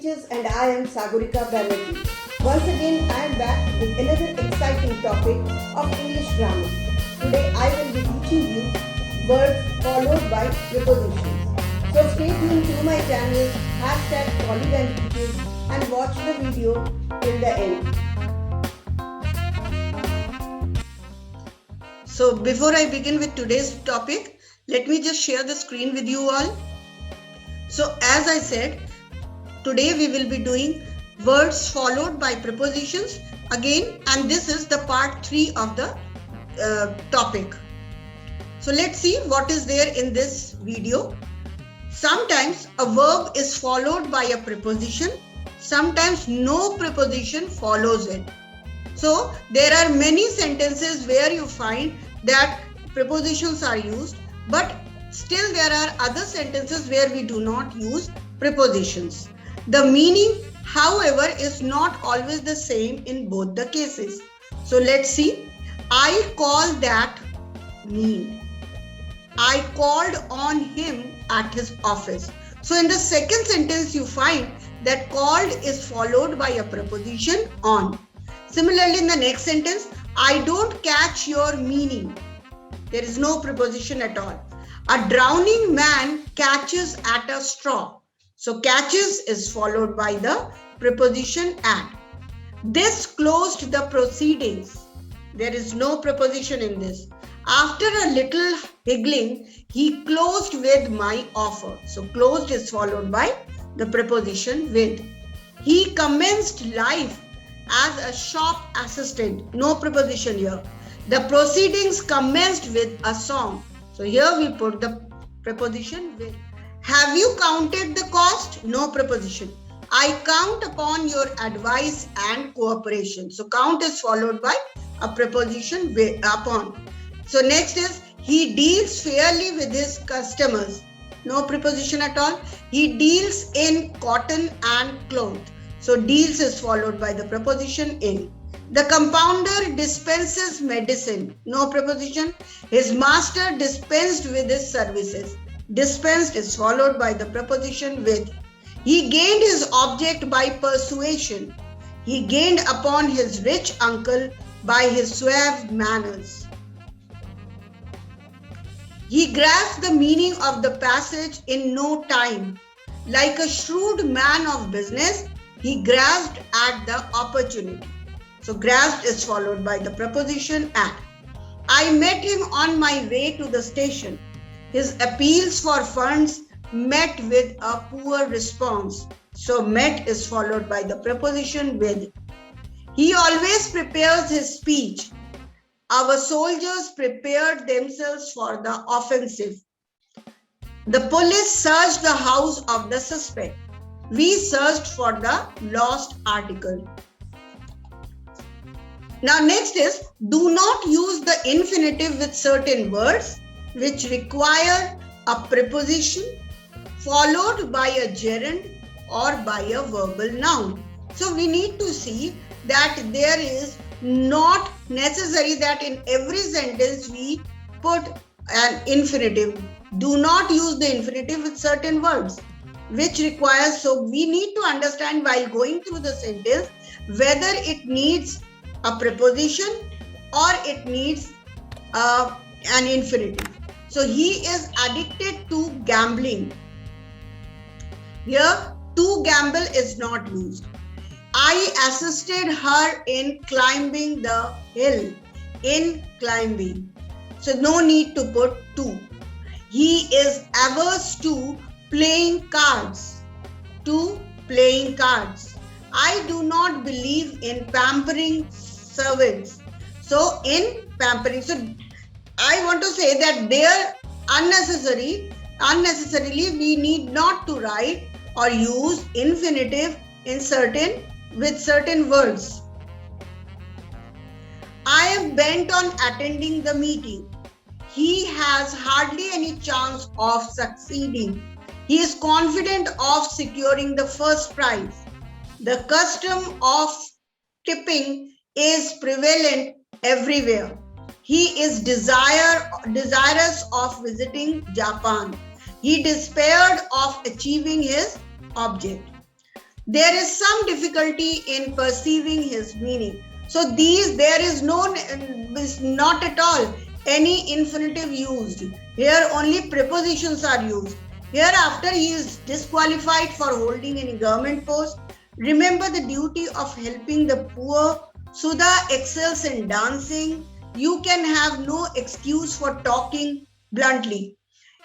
teachers, and I am Sagurika Banerjee. Once again, I am back with another exciting topic of English grammar. Today, I will be teaching you words followed by prepositions. So stay tuned to my channel #PolyGuideTeachers and watch the video till the end. So before I begin with today's topic, let me just share the screen with you all. So as I said, today we will be doing words followed by prepositions again, and this is the part 3 of the topic. So let's see what is there in this video. Sometimes a verb is followed by a preposition, sometimes no preposition follows it. So there are many sentences where you find that prepositions are used, but still there are other sentences where we do not use prepositions. The meaning, however, is not always the same in both the cases. So let's see. I call that mean. I called on him at his office. So in the second sentence, you find that called is followed by a preposition on. Similarly, in the next sentence, I don't catch your meaning. There is no preposition at all. A drowning man catches at a straw. So catches is followed by the preposition at. This closed the proceedings. There is no preposition in this. After a little higgling, he closed with my offer. So closed is followed by the preposition with. He commenced life as a shop assistant. No preposition here. The proceedings commenced with a song. So here we put the preposition with. Have you counted the cost? No preposition. I count upon your advice and cooperation. So count is followed by a preposition with, upon. So next is he deals fairly with his customers. No preposition at all. He deals in cotton and cloth. So deals is followed by the preposition in. The compounder dispenses medicine. No preposition. His master dispensed with his services. Dispensed is followed by the preposition with. He gained his object by persuasion. He gained upon his rich uncle by his suave manners. He grasped the meaning of the passage in no time. Like a shrewd man of business, he grasped at the opportunity. So grasped is followed by the preposition at. I met him on my way to the station. His appeals for funds met with a poor response. So met is followed by the preposition with. He always prepares his speech. Our soldiers prepared themselves for the offensive. The police searched the house of the suspect. We searched for the lost article. Now next is, do not use the infinitive with certain words which require a preposition followed by a gerund or by a verbal noun. So we need to see that there is not necessary that in every sentence we put an infinitive. Do not use the infinitive with certain words which requires, so we need to understand while going through the sentence whether it needs a preposition or it needs an infinitive. So he is addicted to gambling. Here to gamble is not used. I assisted her in climbing the hill. In climbing. So no need to put to. He is averse to playing cards. To playing cards. I do not believe in pampering servants. So in pampering. So I want to say that there unnecessarily we need not to write or use infinitive in with certain words. I am bent on attending the meeting. He has hardly any chance of succeeding. He is confident of securing the first prize. The custom of tipping is prevalent everywhere. He is desirous of visiting Japan. He despaired of achieving his object. There is some difficulty in perceiving his meaning. So there is not at all any infinitive used. Here only prepositions are used. Hereafter he is disqualified for holding any government post. Remember the duty of helping the poor. Sudha excels in dancing. You can have no excuse for talking bluntly.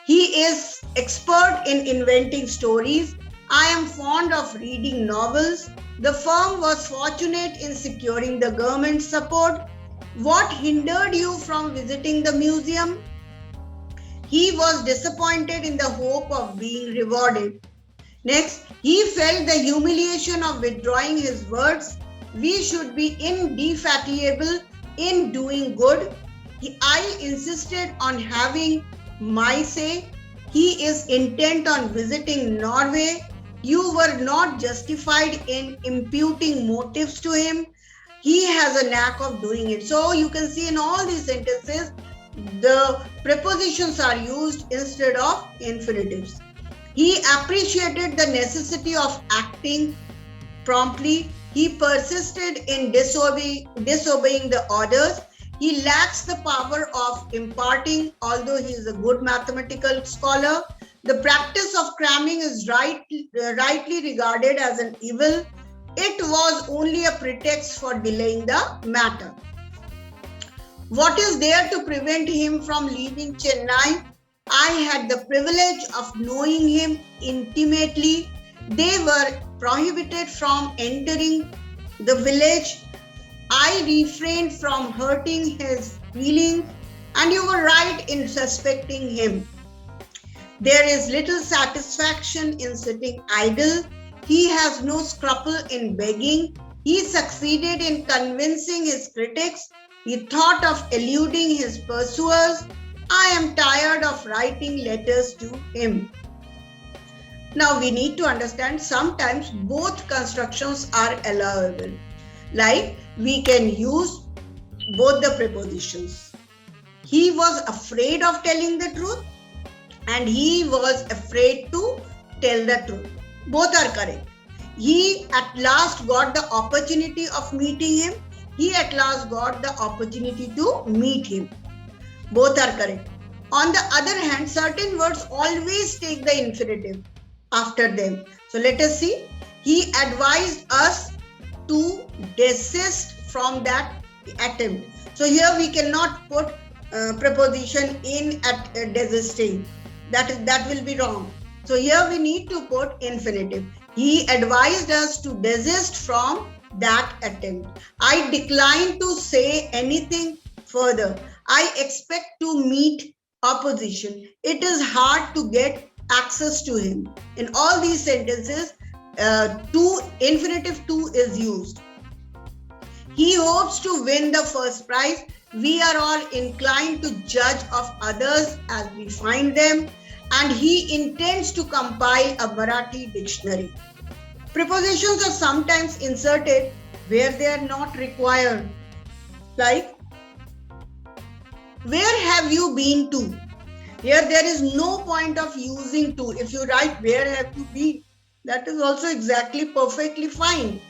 He is expert in inventing stories. I am fond of reading novels. The firm was fortunate in securing the government support. What hindered you from visiting the museum? He was disappointed in the hope of being rewarded. Next, he felt the humiliation of withdrawing his words. We should be indefatigable in doing good. I insisted on having my say. He is intent on visiting Norway. You were not justified in imputing motives to him. He has a knack of doing it. So you can see in all these sentences, the prepositions are used instead of infinitives. He appreciated the necessity of acting promptly. He persisted in disobeying the orders. He lacks the power of imparting, although he is a good mathematical scholar. The practice of cramming is rightly regarded as an evil. It was only a pretext for delaying the matter. What is there to prevent him from leaving Chennai? I had the privilege of knowing him intimately. They were prohibited from entering the village. I refrained from hurting his feelings, and you were right in suspecting him. There is little satisfaction in sitting idle. He has no scruple in begging. He succeeded in convincing his critics. He thought of eluding his pursuers. I am tired of writing letters to him. Now we need to understand sometimes both constructions are allowable. Like we can use both the prepositions. He was afraid of telling the truth and he was afraid to tell the truth. Both are correct. He at last got the opportunity of meeting him. He at last got the opportunity to meet him. Both are correct. On the other hand, certain words always take the infinitive after them. So let us see. He advised us to desist from that attempt. So here we cannot put preposition in at desisting. That will be wrong. So here we need to put infinitive. He advised us to desist from that attempt. I decline to say anything further. I expect to meet opposition. It is hard to get access to him. In all these sentences, infinitive to is used. He hopes to win the first prize. We are all inclined to judge of others as we find them, and he intends to compile a Marathi dictionary. Prepositions are sometimes inserted where they are not required. Like, where have you been to? Here there is no point of using to. If you write where have you been, that is also exactly perfectly fine.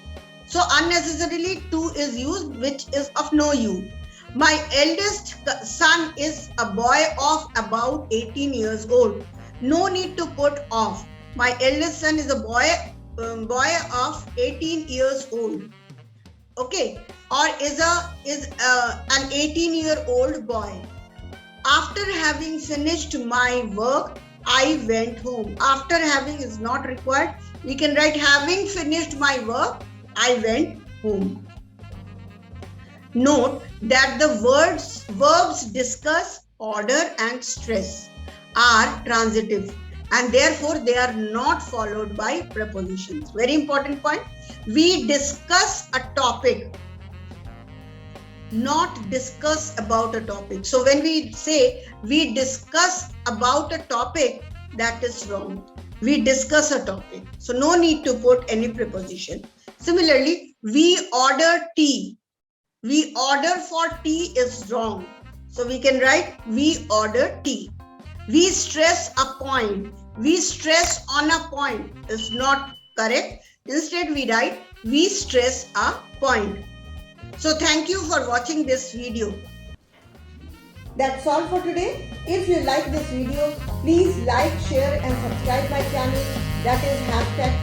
So unnecessarily to is used, which is of no use. My eldest son is a boy of about 18 years old. No need to put of. My eldest son is a boy of 18 years old. Okay, or is an 18-year-old boy. After having finished my work, I went home. After having is not required. We can write having finished my work, I went home. Note that the verbs discuss, order and stress are transitive and therefore they are not followed by prepositions. Very important point. We discuss a topic, not discuss about a topic. So when we say we discuss about a topic, that is wrong. We discuss a topic. So no need to put any preposition. Similarly, we order tea. We order for tea is wrong. So we can write we order tea. We stress a point. We stress on a point is not correct. Instead, we write we stress a point. So thank you for watching this video. That's all for today. If you like this video, please like, share and subscribe my channel, that is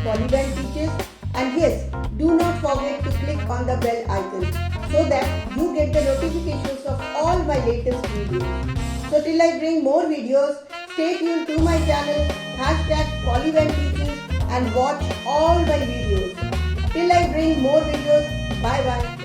#PolyBandTeaches. And yes, do not forget to click on the bell icon so that you get the notifications of all my latest videos. So till I bring more videos, stay tuned to my channel #PolyBandTeaches and watch all my videos. Till I bring more videos, bye bye.